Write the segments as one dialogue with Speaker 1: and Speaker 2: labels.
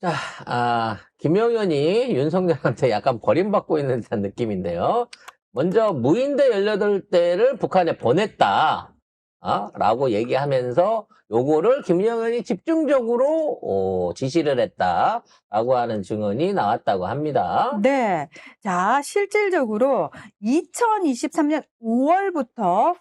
Speaker 1: 자, 김용현이 윤석열한테 약간 버림받고 있는 듯한 느낌인데요. 먼저 무인대 18대를 북한에 보냈다. 라고 얘기하면서 요거를 김용현이 집중적으로 지시를 했다라고 하는 증언이 나왔다고 합니다.
Speaker 2: 네. 자, 실질적으로 2023년 5월부터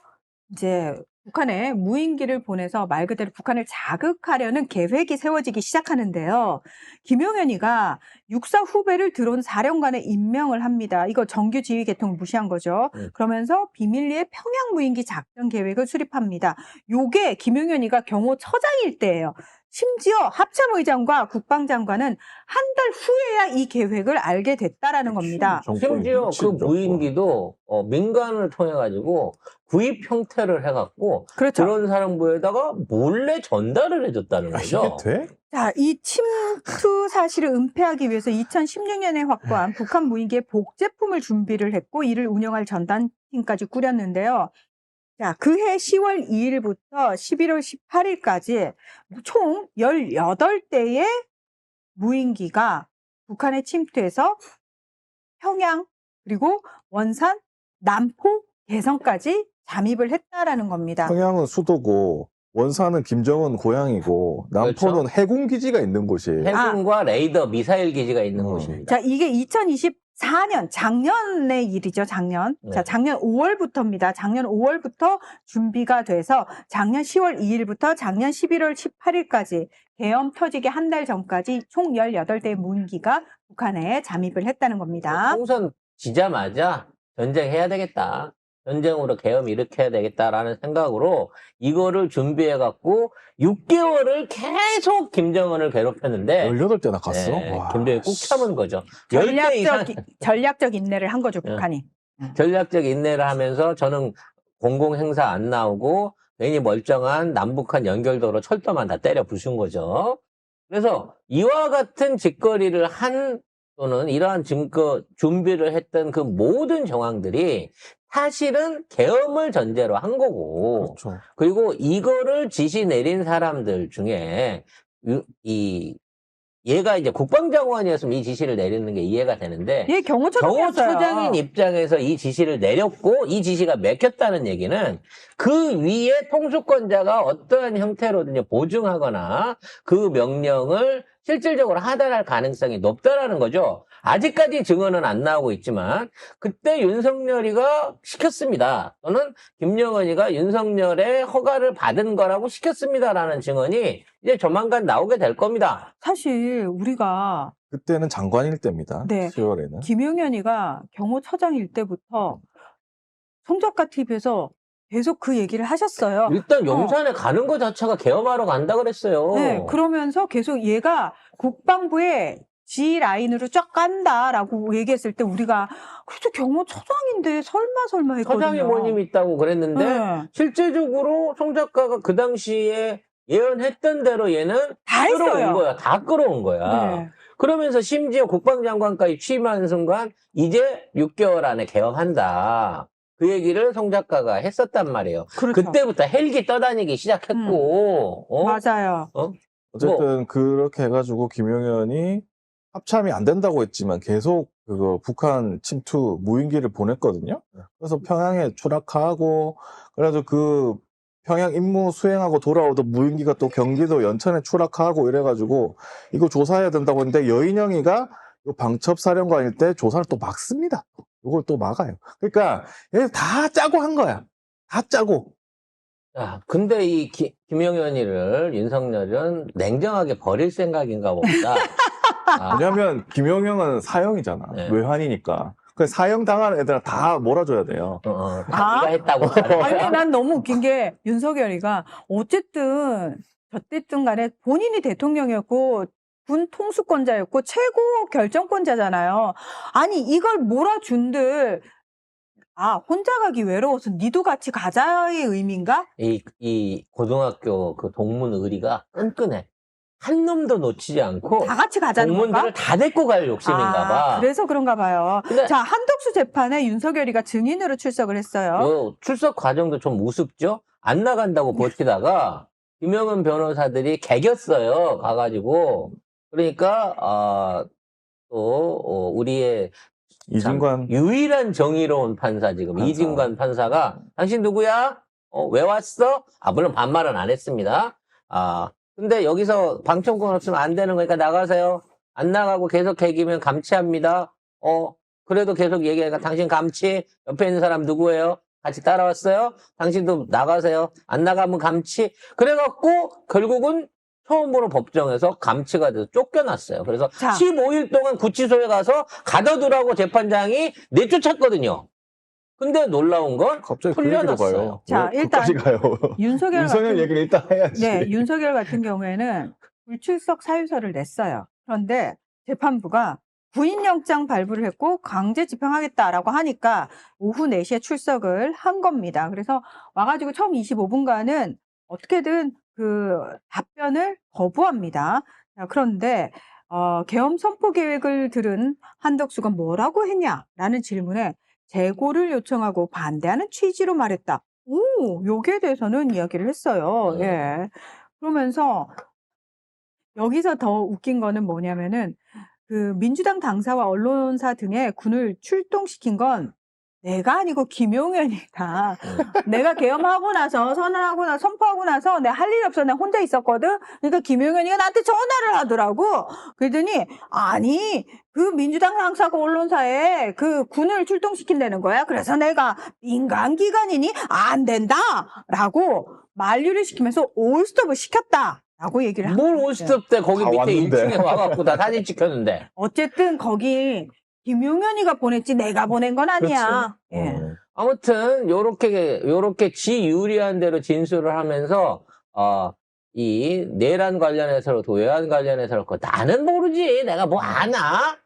Speaker 2: 이제 북한에 무인기를 보내서 말 그대로 북한을 자극하려는 계획이 세워지기 시작하는데요. 김용현이가 육사 후배를 드론 사령관에 임명을 합니다. 이거 정규 지휘 계통을 무시한 거죠. 그러면서 비밀리에 평양 무인기 작전 계획을 수립합니다. 요게 김용현이가 경호처장일 때예요. 심지어 합참의장과 국방장관은 한 달 후에야 이 계획을 알게 됐다라는 겁니다.
Speaker 1: 심지어 그 무인기도 민간을 통해 가지고 구입 형태를 해갖고
Speaker 2: 그렇죠.
Speaker 1: 그런 사령부에다가 몰래 전달을 해줬다는 거죠.
Speaker 3: 이게 돼?
Speaker 2: 자, 이 침투 사실을 은폐하기 위해서 2016년에 확보한 북한 무인기의 복제품을 준비를 했고 이를 운영할 전단팀까지 꾸렸는데요. 자, 그해 10월 2일부터 11월 18일까지 총 18대의 무인기가 북한에 침투해서 평양 그리고 원산, 남포, 개성까지 잠입을 했다라는 겁니다.
Speaker 3: 평양은 수도고 원산은 김정은 고향이고 남포는 해군 기지가 있는 곳이에요.
Speaker 1: 해군과 레이더, 미사일 기지가 있는 곳입니다.
Speaker 2: 자, 이게 2024년 작년의 일이죠. 작년.
Speaker 1: 네.
Speaker 2: 자, 작년 5월부터입니다. 작년 5월부터 준비가 돼서 작년 10월 2일부터 작년 11월 18일까지 계엄 터지기 한 달 전까지 총 18대의 무인기가 북한에 잠입을 했다는 겁니다.
Speaker 1: 총선 지자마자 전쟁해야 되겠다. 전쟁으로 계엄 일으켜야 되겠다라는 생각으로 이거를 준비해갖고 6개월을 계속 김정은을 괴롭혔는데
Speaker 3: 18대나 갔어?
Speaker 1: 네,
Speaker 3: 와.
Speaker 1: 김정은이 꾹 참은 거죠. 10대 이상
Speaker 2: 전략적 인내를 한 거죠, 북한이.
Speaker 1: 전략적 인내를 하면서 저는 공공행사 안 나오고 괜히 멀쩡한 남북한 연결도로 철도만 다 때려 부순 거죠. 그래서 이와 같은 짓거리를 한 또는 이러한 증거 준비를 했던 그 모든 정황들이 사실은 계엄을 전제로 한 거고
Speaker 3: 그렇죠.
Speaker 1: 그리고 이거를 지시 내린 사람들 중에 얘가 이제 국방장관이었으면 이 지시를 내리는 게 이해가 되는데
Speaker 2: 예, 경호처장이었어요.
Speaker 1: 경호처장인 입장에서 이 지시를 내렸고 이 지시가 맥혔다는 얘기는 그 위에 통수권자가 어떠한 형태로든지 보증하거나 그 명령을 실질적으로 하달할 가능성이 높다라는 거죠. 아직까지 증언은 안 나오고 있지만 그때 윤석열이가 시켰습니다. 또는 김영헌이가 윤석열의 허가를 받은 거라고 시켰습니다라는 증언이 이제 조만간 나오게 될 겁니다.
Speaker 2: 사실 우리가
Speaker 3: 그때는 장관일 때입니다.
Speaker 2: 네.
Speaker 3: 10월에는.
Speaker 2: 김용현이가 경호처장일 때부터 송작가 TV에서 계속 그 얘기를 하셨어요.
Speaker 1: 일단 용산에 가는 거 자체가 계엄하러 간다 그랬어요.
Speaker 2: 네, 그러면서 계속 얘가 국방부에 G 라인으로 쫙 간다라고 얘기했을 때 우리가 그래도 경호처장인데 설마 했거든요.
Speaker 1: 처장이 모임 있다고 그랬는데
Speaker 2: 네.
Speaker 1: 실제적으로 송 작가가 그 당시에 예언했던 대로 얘는
Speaker 2: 다
Speaker 1: 끌어온
Speaker 2: 했어요.
Speaker 1: 거야. 다 끌어온 거야.
Speaker 2: 네.
Speaker 1: 그러면서 심지어 국방장관까지 취임하는 순간 이제 6개월 안에 개엄한다. 그 얘기를 송 작가가 했었단 말이에요.
Speaker 2: 그렇죠.
Speaker 1: 그때부터 헬기 떠다니기 시작했고.
Speaker 2: 맞아요.
Speaker 3: 어쨌든 그렇게 해가지고 김용현이 합참이 안 된다고 했지만 계속 그거 북한 침투 무인기를 보냈거든요. 그래서 평양에 추락하고 그래가지고 그 평양 임무 수행하고 돌아오던 무인기가 또 경기도 연천에 추락하고 이래가지고 이거 조사해야 된다고 했는데 여인영이가 요 방첩사령관일 때 조사를 또 막습니다. 이걸 또 막아요. 그러니까 얘 다 짜고 한 거야. 다 짜고.
Speaker 1: 자, 근데 이 김용현이를 윤석열은 냉정하게 버릴 생각인가 봅니다.
Speaker 3: 왜냐면 김용현은 사형이잖아.
Speaker 1: 네.
Speaker 3: 외환이니까. 그 사형 당한 애들은 다 몰아줘야 돼요.
Speaker 1: 자기가 했다고.
Speaker 2: 아니, 난 너무 웃긴 게 윤석열이가 어쨌든 어쨌든 간에 본인이 대통령이었고 군 통수권자였고 최고 결정권자잖아요. 아니 이걸 몰아준들 혼자 가기 외로워서 니도 같이 가자의 의미인가?
Speaker 1: 이 고등학교 그 동문 의리가 끈끈해. 한 놈도 놓치지 않고
Speaker 2: 다 같이 가자는
Speaker 1: 동문들을
Speaker 2: 건가?
Speaker 1: 다 데리고 갈 욕심인가 봐.
Speaker 2: 그래서 그런가 봐요.
Speaker 1: 근데
Speaker 2: 자, 한덕수 재판에 윤석열이가 증인으로 출석을 했어요.
Speaker 1: 요 출석 과정도 좀 우습죠? 안 나간다고 버티다가 김영은 변호사들이 개겼어요. 가가지고 그러니까 우리의
Speaker 3: 이진관
Speaker 1: 유일한 정의로운 판사 지금
Speaker 3: 판사.
Speaker 1: 이진관 판사가 당신 누구야? 왜 왔어? 물론 반말은 안 했습니다. 근데 여기서 방청권 없으면 안 되는 거니까 나가세요. 안 나가고 계속 개기면 감치합니다. 그래도 계속 얘기하니까 당신 감치? 옆에 있는 사람 누구예요? 같이 따라왔어요? 당신도 나가세요. 안 나가면 감치? 그래갖고 결국은 처음으로 법정에서 감치가 돼서 쫓겨났어요. 그래서
Speaker 2: 자.
Speaker 1: 15일 동안 구치소에 가서 가둬두라고 재판장이 내쫓았거든요. 근데 놀라운 건
Speaker 3: 갑자기 그 얘기로
Speaker 1: 풀려났어요.
Speaker 3: 가요.
Speaker 2: 자,
Speaker 3: 왜
Speaker 2: 일단
Speaker 3: 끝까지 가요.
Speaker 2: 윤석열
Speaker 3: 윤석열
Speaker 2: 같은
Speaker 3: 얘기를 일단 해야지.
Speaker 2: 네, 윤석열 같은 경우에는 불출석 사유서를 냈어요. 그런데 재판부가 구인영장 발부를 했고 강제 집행하겠다라고 하니까 오후 4시에 출석을 한 겁니다. 그래서 와가지고 처음 25분간은 어떻게든 그 답변을 거부합니다. 자, 그런데 계엄 선포 계획을 들은 한덕수가 뭐라고 했냐라는 질문에 재고를 요청하고 반대하는 취지로 말했다. 여기에 대해서는 이야기를 했어요. 예. 그러면서 여기서 더 웃긴 거는 뭐냐면은 그 민주당 당사와 언론사 등의 군을 출동시킨 건 내가 아니고 김용현이다. 내가 계엄하고 나서 선언하고 나서 선포하고 나서 내가 할 일이 없어. 내가 혼자 있었거든. 그러니까 김용현이가 나한테 전화를 하더라고. 그러더니 아니 그 민주당 당사가 언론사에 그 군을 출동시킨다는 거야. 그래서 내가 민간기관이니 안 된다라고 만류를 시키면서 올스톱을 시켰다라고 얘기를 한
Speaker 1: 뭘
Speaker 2: 거예요.
Speaker 1: 올스톱 때 거기
Speaker 3: 다
Speaker 1: 밑에
Speaker 3: 왔는데.
Speaker 1: 1층에 와갖고 다 사진 찍혔는데.
Speaker 2: 어쨌든 거기 김용현이가 보냈지 내가 보낸 건 아니야.
Speaker 3: 그렇죠.
Speaker 2: 예.
Speaker 1: 아무튼 요렇게 지 유리한 대로 진술을 하면서 이 내란 관련해서도 외환 관련해서도 나는 모르지 내가 뭐 아나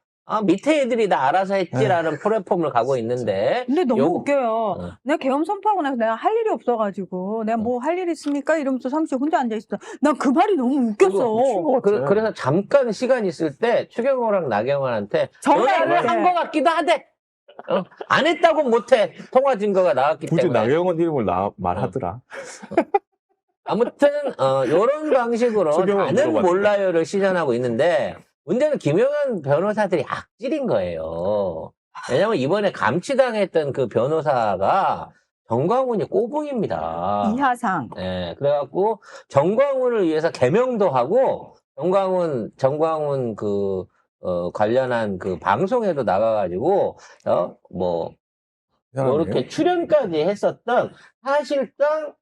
Speaker 1: 밑에 애들이 다 알아서 했지라는 플랫폼을 가고 있는데
Speaker 2: 근데 너무
Speaker 1: 요거-
Speaker 2: 웃겨요. 내가 계엄 선포하고 나서 내가 할 일이 없어가지고 내가 뭐 할 일 있습니까? 이러면서 사무실 혼자 앉아있어. 난 그 말이 너무 웃겼어.
Speaker 1: 그래서 잠깐 시간 있을 때 추경호랑 나경원한테
Speaker 2: 전화를
Speaker 1: 전화를 한 것 같기도 하대. 안 했다고 못해. 통화 증거가 나왔기
Speaker 3: 굳이
Speaker 1: 때문에.
Speaker 3: 나경원 이름을 말하더라.
Speaker 1: 아무튼 이런 방식으로
Speaker 3: 추경호
Speaker 1: 나는
Speaker 3: 물어봤는데.
Speaker 1: 몰라요를 시전하고 있는데 문제는 김용현 변호사들이 악질인 거예요. 왜냐면 이번에 감치당했던 그 변호사가 정광훈이 꼬붕입니다.
Speaker 2: 이하상.
Speaker 1: 네, 그래갖고 정광훈을 위해서 개명도 하고 정광훈 관련한 그 방송에도 나가가지고 이렇게 출연까지 했었던 사실상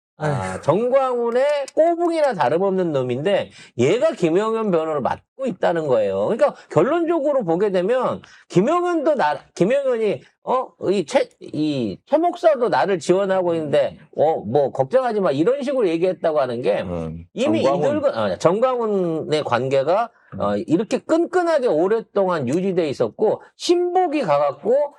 Speaker 1: 정광훈의 꼬붕이나 다름없는 놈인데 얘가 김용현 변호를 맡고 있다는 거예요. 그러니까 결론적으로 보게 되면 김용현이 최 목사도 나를 지원하고 있는데 뭐 걱정하지 마 이런 식으로 얘기했다고 하는 게 이미 정광훈의 관계가 이렇게 끈끈하게 오랫동안 유지돼 있었고 신복이 가갖고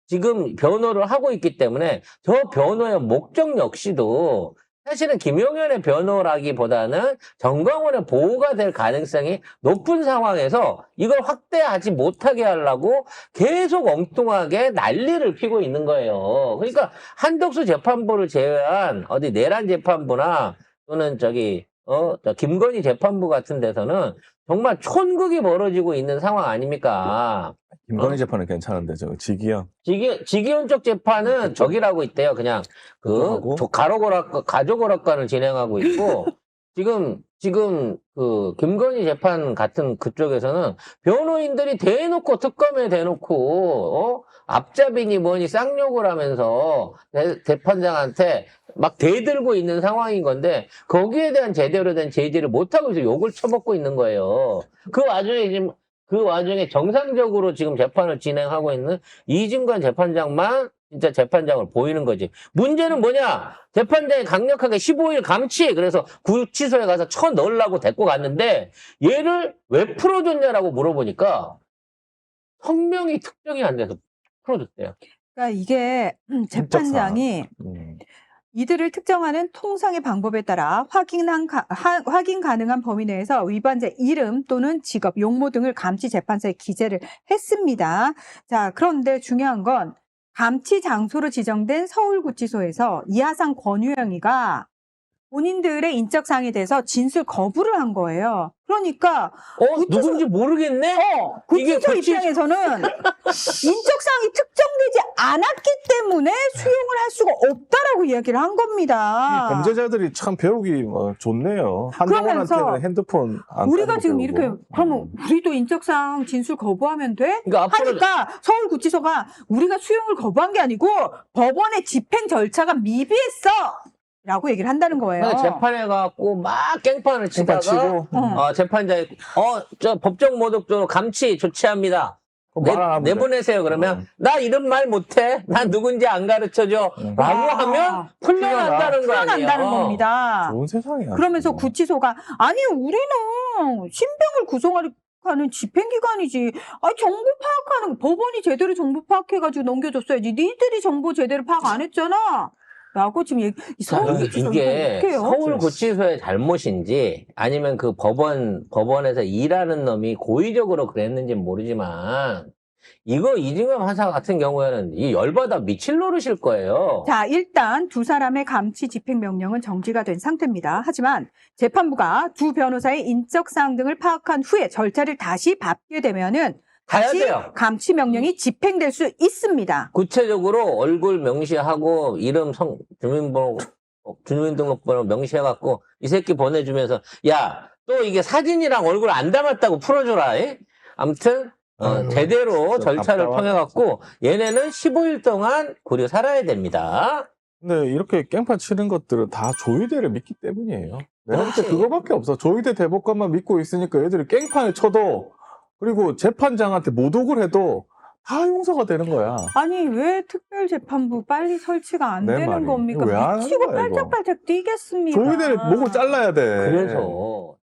Speaker 1: 지금 변호를 하고 있기 때문에 저 변호의 목적 역시도 사실은 김용현의 변호라기보다는 정광훈의 보호가 될 가능성이 높은 상황에서 이걸 확대하지 못하게 하려고 계속 엉뚱하게 난리를 피고 있는 거예요. 그러니까 한덕수 재판부를 제외한 어디 내란 재판부나 또는 김건희 재판부 같은 데서는 정말 촌극이 벌어지고 있는 상황 아닙니까?
Speaker 3: 김건희 재판은 괜찮은데
Speaker 1: 지기현 쪽 재판은 저기라고 있대요. 그냥 가족오락관을 진행하고 있고 지금 그 김건희 재판 같은 그쪽에서는 변호인들이 대놓고 특검에 대놓고 앞잡이니 뭐니 쌍욕을 하면서 재판장한테 막 대들고 있는 상황인 건데 거기에 대한 제대로 된 제지를 못하고 있어 욕을 쳐먹고 있는 거예요. 그 와중에 정상적으로 지금 재판을 진행하고 있는 이진관 재판장만 진짜 재판장을 보이는 거지. 문제는 뭐냐? 재판장이 강력하게 15일 감치, 그래서 구치소에 가서 쳐넣으려고 데리고 갔는데 얘를 왜 풀어줬냐라고 물어보니까 성명이 특정이 안 돼서 풀어줬대요.
Speaker 2: 그러니까 이게 재판장이 이들을 특정하는 통상의 방법에 따라 확인 가능한 범위 내에서 위반자 이름 또는 직업, 용모 등을 감치 재판서에 기재를 했습니다. 자, 그런데 중요한 건 감치 장소로 지정된 서울구치소에서 이하상 권유영이가 본인들의 인적 사항에 대해서 진술 거부를 한 거예요. 그러니까
Speaker 1: 누군지 모르겠네? 이게
Speaker 2: 구치소
Speaker 1: 구치-
Speaker 2: 입장에서는 인적 사항이 특정되지 않았기 때문에 수용을 할 수가 없다라고 이야기를 한 겁니다.
Speaker 3: 범죄자들이 참 배우기 좋네요.
Speaker 2: 그러면서
Speaker 3: 한동훈한테는 핸드폰 안
Speaker 2: 우리가
Speaker 3: 까는
Speaker 2: 지금
Speaker 3: 거
Speaker 2: 이렇게
Speaker 3: 배우고.
Speaker 2: 그러면 우리도 인적사항 진술 거부하면 돼?
Speaker 1: 그러니까 앞으로
Speaker 2: 하니까 서울구치소가 우리가 수용을 거부한 게 아니고 법원의 집행 절차가 미비했어 라고 얘기를 한다는 거예요.
Speaker 1: 그러니까 재판에 가갖고 막 깽판을 치다가
Speaker 3: 치고
Speaker 1: 재판장이 저 법정 모독죄로 감치 조치합니다.
Speaker 3: 말안 하면 돼.
Speaker 1: 내보내세요. 그러면 나 이런 말 못해. 나 누군지 안 가르쳐줘. 라고 하면 풀려난다는 거 아니에요.
Speaker 2: 풀려난다는 겁니다.
Speaker 3: 좋은 세상이야.
Speaker 2: 그러면서 구치소가 아니 우리는 신병을 구속하는 집행기관이지. 정보 파악하는 법원이 제대로 정보 파악해가지고 넘겨줬어야지. 니들이 정보 제대로 파악 안 했잖아. 라고 지금 서울구치소
Speaker 1: 이게
Speaker 2: 어떡해요?
Speaker 1: 서울구치소의 잘못인지 아니면 그 법원에서 일하는 놈이 고의적으로 그랬는지는 모르지만 이거 이진관 판사 같은 경우에는 이 열받아 미칠 노릇일 거예요.
Speaker 2: 자, 일단 두 사람의 감치 집행명령은 정지가 된 상태입니다. 하지만 재판부가 두 변호사의 인적사항 등을 파악한 후에 절차를 다시 밟게 되면은
Speaker 1: 가야
Speaker 2: 다시
Speaker 1: 돼요.
Speaker 2: 감치 명령이 집행될 수 있습니다.
Speaker 1: 구체적으로 얼굴 명시하고 이름, 주민등록번호 명시해갖고 이 새끼 보내주면서 야, 또 이게 사진이랑 얼굴 안 담았다고 풀어줘라. 아무튼 제대로
Speaker 3: 진짜
Speaker 1: 절차를
Speaker 3: 답답하다.
Speaker 1: 통해갖고 얘네는 15일 동안 고려 살아야 됩니다.
Speaker 3: 근데 이렇게 깽판 치는 것들은 다 조의대를 믿기 때문이에요. 내가 볼 때
Speaker 1: 그렇지.
Speaker 3: 그거밖에 없어. 조의대 대법관만 믿고 있으니까 애들이 깽판을 쳐도 그리고 재판장한테 모독을 해도 다 용서가 되는 거야.
Speaker 2: 아니 왜 특별재판부 빨리 설치가 안
Speaker 3: 내
Speaker 2: 되는
Speaker 3: 말이.
Speaker 2: 겁니까?
Speaker 3: 이거 왜안 하는
Speaker 2: 미치고
Speaker 3: 거야, 이거?
Speaker 2: 팔짝팔짝 뛰겠습니다.
Speaker 3: 조의대를 목을 잘라야 돼.
Speaker 1: 그래서